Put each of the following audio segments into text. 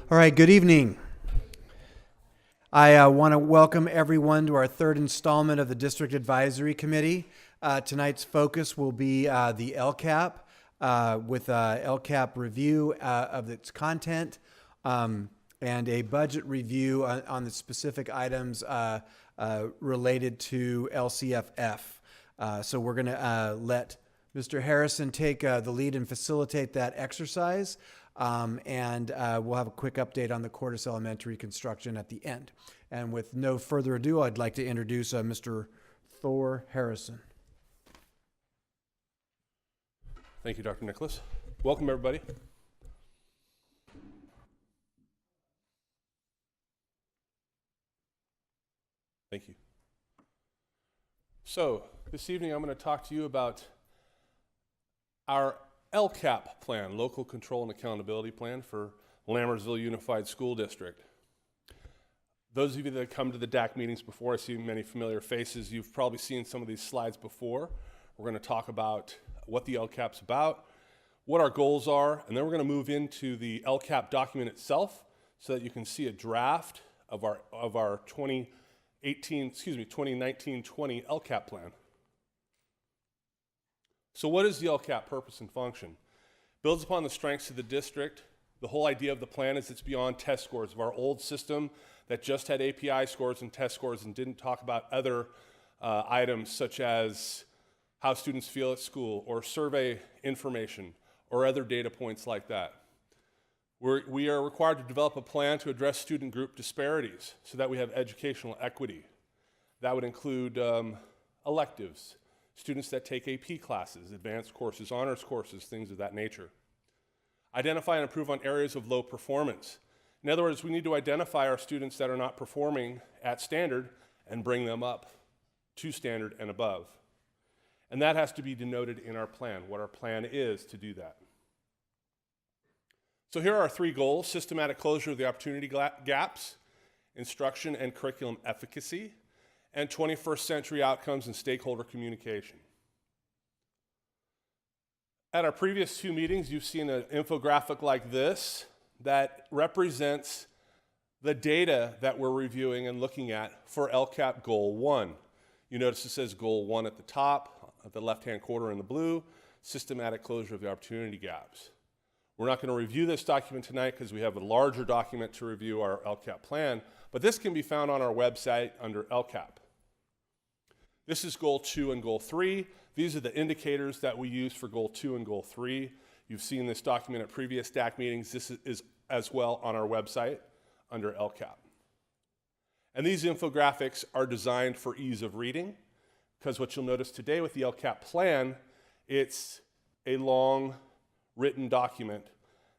All right, good evening. I want to welcome everyone to our third installment of the District Advisory Committee. Tonight's focus will be the LCAP with LCAP review of its content and a budget review on the specific items related to LCFF. So we're going to let Mr. Harrison take the lead and facilitate that exercise. And we'll have a quick update on the Cordes Elementary construction at the end. And with no further ado, I'd like to introduce Mr. Thor Harrison. Thank you, Dr. Nicholas. Welcome, everybody. Thank you. So, this evening I'm going to talk to you about our LCAP plan, Local Control and Accountability Plan for Lambertville Unified School District. Those of you that come to the DAC meetings before, I see many familiar faces. You've probably seen some of these slides before. We're going to talk about what the LCAP's about, what our goals are, and then we're going to move into the LCAP document itself so that you can see a draft of our 2019-20 LCAP plan. So what is the LCAP purpose and function? Builds upon the strengths of the district. The whole idea of the plan is it's beyond test scores of our old system that just had API scores and test scores and didn't talk about other items such as how students feel at school or survey information or other data points like that. We are required to develop a plan to address student group disparities so that we have educational equity. That would include electives, students that take AP classes, advanced courses, honors courses, things of that nature. Identify and improve on areas of low performance. In other words, we need to identify our students that are not performing at standard and bring them up to standard and above. And that has to be denoted in our plan, what our plan is to do that. So here are our three goals: systematic closure of the opportunity gaps, instruction and curriculum efficacy, and 21st century outcomes and stakeholder communication. At our previous two meetings, you've seen an infographic like this that represents the data that we're reviewing and looking at for LCAP Goal 1. You notice it says Goal 1 at the top, at the left-hand corner in the blue, systematic closure of the opportunity gaps. We're not going to review this document tonight because we have a larger document to review our LCAP plan, but this can be found on our website under LCAP. This is Goal 2 and Goal 3. These are the indicators that we use for Goal 2 and Goal 3. You've seen this document at previous DAC meetings. This is as well on our website under LCAP. And these infographics are designed for ease of reading, because what you'll notice today with the LCAP plan, it's a long written document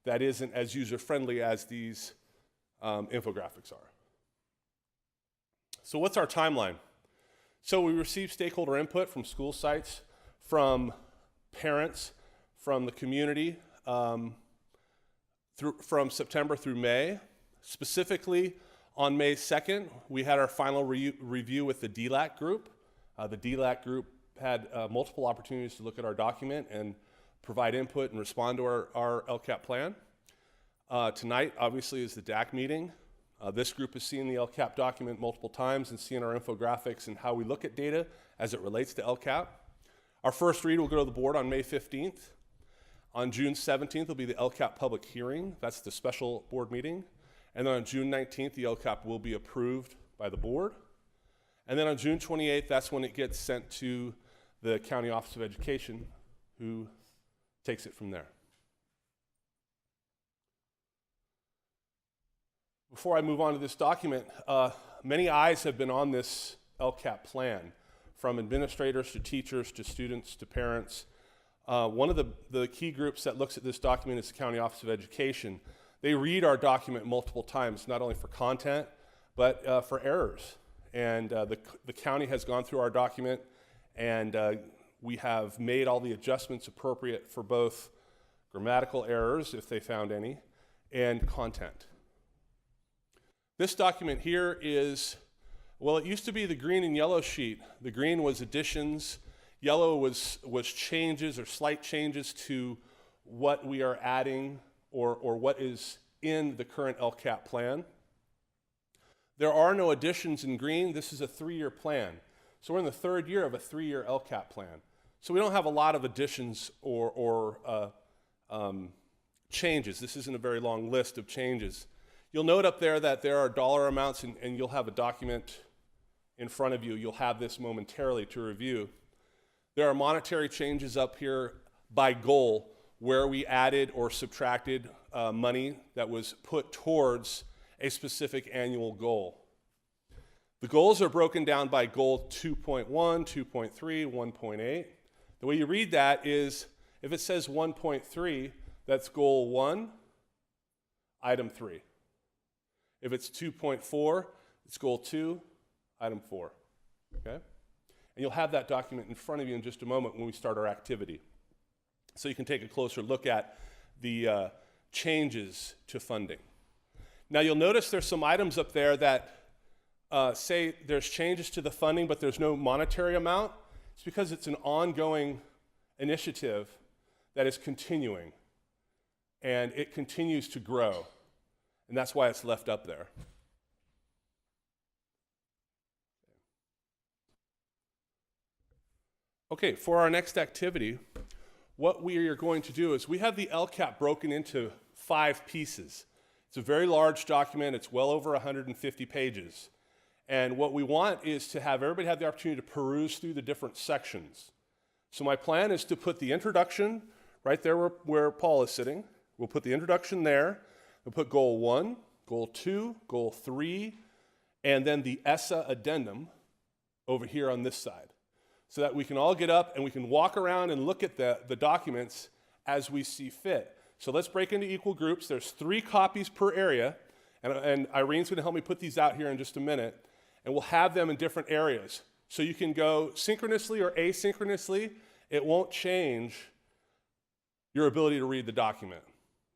that isn't as user-friendly as these infographics are. So what's our timeline? So we receive stakeholder input from school sites, from parents, from the community, from September through May. Specifically, on May 2nd, we had our final review with the DLAC group. The DLAC group had multiple opportunities to look at our document and provide input and respond to our LCAP plan. Tonight, obviously, is the DAC meeting. This group has seen the LCAP document multiple times and seen our infographics and how we look at data as it relates to LCAP. Our first read will go to the board on May 15th. On June 17th will be the LCAP public hearing. That's the special board meeting. And then on June 19th, the LCAP will be approved by the board. And then on June 28th, that's when it gets sent to the County Office of Education, who takes it from there. Before I move on to this document, many eyes have been on this LCAP plan, from administrators to teachers to students to parents. One of the key groups that looks at this document is the County Office of Education. They read our document multiple times, not only for content, but for errors. And the county has gone through our document, and we have made all the adjustments appropriate for both grammatical errors, if they found any, and content. This document here is, well, it used to be the green and yellow sheet. The green was additions, yellow was changes or slight changes to what we are adding or what is in the current LCAP plan. There are no additions in green. This is a 3-year plan. So we're in the 3rd year of a 3-year LCAP plan. So we don't have a lot of additions or changes. This isn't a very long list of changes. You'll note up there that there are dollar amounts, and you'll have a document in front of you. You'll have this momentarily to review. There are monetary changes up here by goal, where we added or subtracted money that was put towards a specific annual goal. The goals are broken down by goal 2.1, 2.3, 1.8. The way you read that is, if it says 1.3, that's goal 1, item 3. If it's 2.4, it's goal 2, item 4. Okay? And you'll have that document in front of you in just a moment when we start our activity. So you can take a closer look at the changes to funding. Now you'll notice there's some items up there that say there's changes to the funding, but there's no monetary amount. It's because it's an ongoing initiative that is continuing, and it continues to grow, and that's why it's left up there. Okay, for our next activity, what we are going to do is we have the LCAP broken into 5 pieces. It's a very large document. It's well over 150 pages. And what we want is to have everybody have the opportunity to peruse through the different sections. So my plan is to put the introduction right there where Paul is sitting. We'll put the introduction there. We'll put goal 1, goal 2, goal 3, and then the ESSA addendum over here on this side, so that we can all get up and we can walk around and look at the documents as we see fit. So let's break into equal groups. There's 3 copies per area, and Irene's going to help me put these out here in just a minute, and we'll have them in different areas. So you can go synchronously or asynchronously. It won't change your ability to read the document.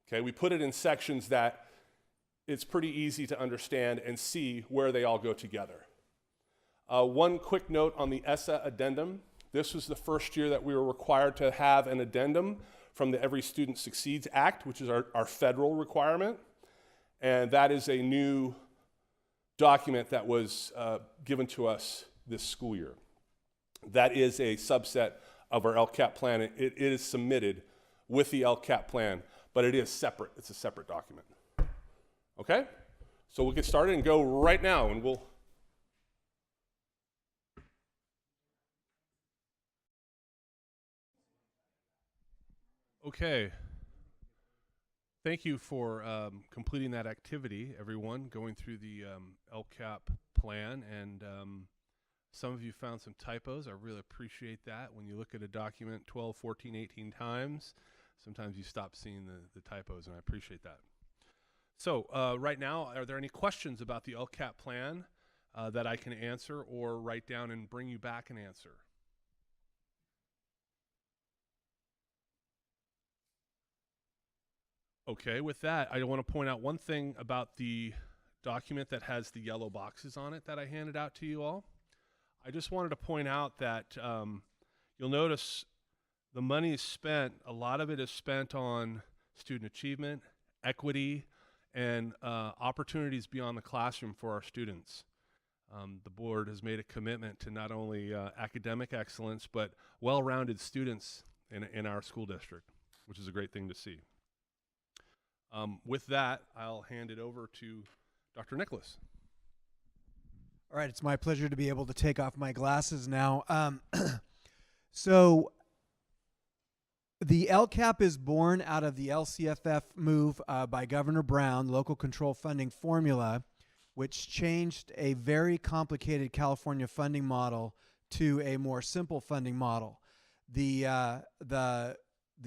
Okay, we put it in sections that it's pretty easy to understand and see where they all go together. One quick note on the ESSA addendum. This was the first year that we were required to have an addendum from the Every Student Succeeds Act, which is our federal requirement. And that is a new document that was given to us this school year. That is a subset of our LCAP plan. It is submitted with the LCAP plan, but it is separate. It's a separate document. Okay? So we'll get started and go right now, and we'll... Okay. Thank you for completing that activity, everyone, going through the LCAP plan. And some of you found some typos. I really appreciate that. When you look at a document 12, 14, 18 times, sometimes you stop seeing the typos, and I appreciate that. So right now, are there any questions about the LCAP plan that I can answer or write down and bring you back an answer? Okay, with that, I want to point out one thing about the document that has the yellow boxes on it that I handed out to you all. I just wanted to point out that you'll notice the money is spent, a lot of it is spent on student achievement, equity, and opportunities beyond the classroom for our students. The board has made a commitment to not only academic excellence, but well-rounded students in our school district, which is a great thing to see. With that, I'll hand it over to Dr. Nicholas. All right, it's my pleasure to be able to take off my glasses now. So the LCAP is born out of the LCFF move by Governor Brown, local control funding formula, which changed a very complicated California funding model to a more simple funding model. The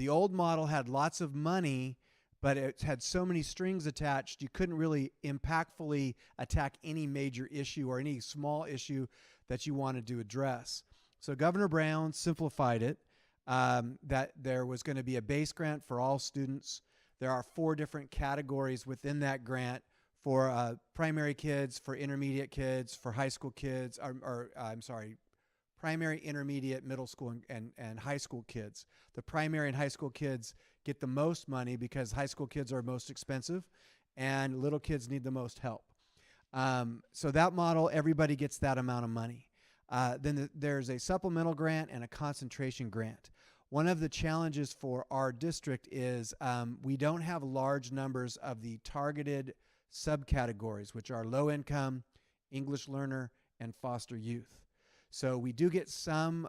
old model had lots of money, but it had so many strings attached, you couldn't really impactfully attack any major issue or any small issue that you wanted to address. So Governor Brown simplified it, that there was going to be a base grant for all students. There are 4 different categories within that grant for primary kids, for intermediate kids, for high school kids, primary, intermediate, middle school, and high school kids. The primary and high school kids get the most money because high school kids are most expensive, and little kids need the most help. So that model, everybody gets that amount of money. Then there's a supplemental grant and a concentration grant. One of the challenges for our district is we don't have large numbers of the targeted subcategories, which are low income, English learner, and foster youth. So we do get some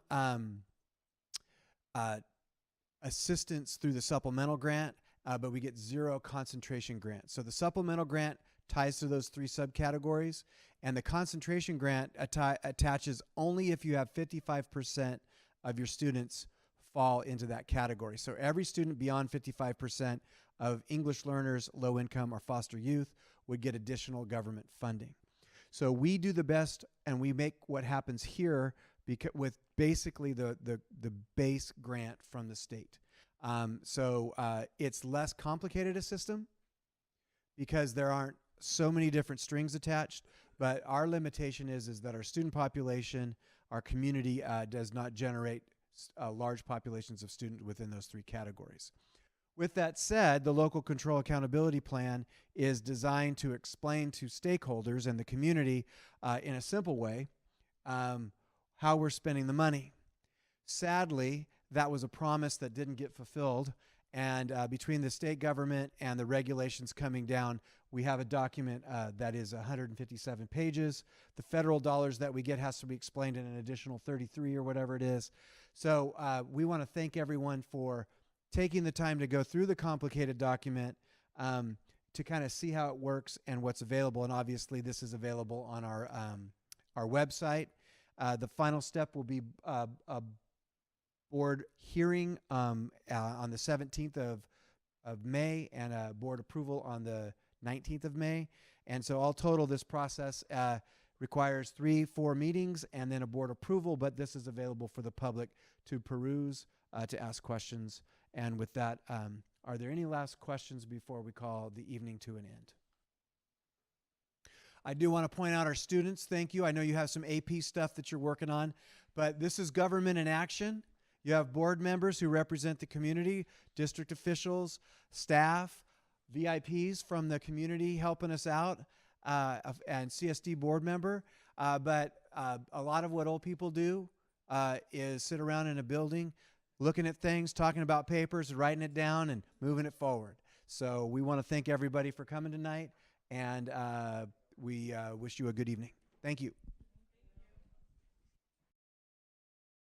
assistance through the supplemental grant, but we get zero concentration grant. So the supplemental grant ties to those three subcategories, and the concentration grant attaches only if you have 55% of your students fall into that category. So every student beyond 55% of English learners, low income, or foster youth would get additional government funding. So we do the best, and we make what happens here with basically the base grant from the state. It's less complicated a system because there aren't so many different strings attached, but our limitation is that our student population, our community does not generate large populations of students within those three categories. With that said, the Local Control Accountability Plan is designed to explain to stakeholders and the community in a simple way how we're spending the money. Sadly, that was a promise that didn't get fulfilled, and between the state government and the regulations coming down, we have a document that is 157 pages. The federal dollars that we get has to be explained in an additional 33 or whatever it is. So we want to thank everyone for taking the time to go through the complicated document to kind of see how it works and what's available. And obviously this is available on our website. The final step will be a board hearing on the 17th of May and a board approval on the 19th of May. And so all total, this process requires 3-4 meetings and then a board approval, but this is available for the public to peruse, to ask questions. And with that, are there any last questions before we call the evening to an end? I do want to point out our students. Thank you. I know you have some AP stuff that you're working on, but this is government in action. You have board members who represent the community, district officials, staff, VIPs from the community helping us out, and CSD board member. But a lot of what old people do is sit around in a building looking at things, talking about papers, writing it down, and moving it forward. So we want to thank everybody for coming tonight, and we wish you a good evening. Thank you.